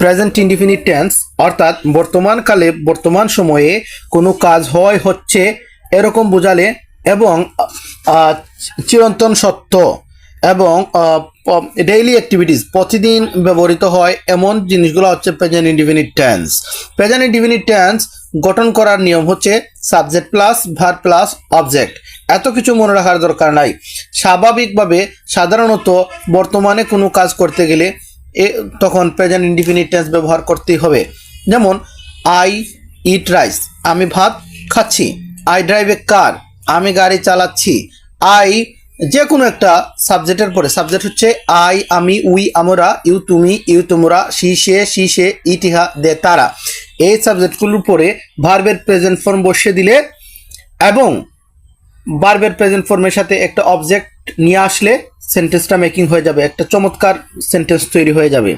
Present indefinite tense অর্থাৎ বর্তমান কালে বর্তমান সময়ে কোনো কাজ হচ্ছে এরকম বোঝালে এবং চিরন্তন সত্য এবং ডেইলি অ্যাক্টিভিটিস প্রতিদিন ব্যবহৃত হয় এমন জিনিসগুলো হচ্ছে present indefinite tense. Present indefinite tense গঠন করার নিয়ম হচ্ছে subject plus verb plus object. এত কিছু মনে রাখার দরকার নাই। স্বাভাবিকভাবে সাধারণত বর্তমানে কোনো কাজ করতে গেলে তখন প্রেজেন্ট ইনডিফিনিট টেন্স ব্যবহার করতেই হবে। যেমন আই ইট রাইস, আমি ভাত খাচ্ছি। আই ড্রাইভ এ কার, আমি গাড়ি চালাচ্ছি। আই যে কোনো একটা সাবজেক্টের পরে, সাবজেক্ট হচ্ছে আই, আমি, উই, আমরা, ইউ তুমি, ইউ তোমরা, সি সে, ইট ইহা, দে তারা। এই সাবজেক্টগুলোর পরে ভার্বের প্রেজেন্ট ফর্ম বসিয়ে দিলে এবং ভার্বের প্রেজেন্ট ফর্মের সাথে একটা অবজেক্ট নিয়ে আসলে সেন্টেন্সটা মেকিং হয়ে যাবে, একটা চমৎকার সেন্টেন্স তৈরি হয়ে যাবে।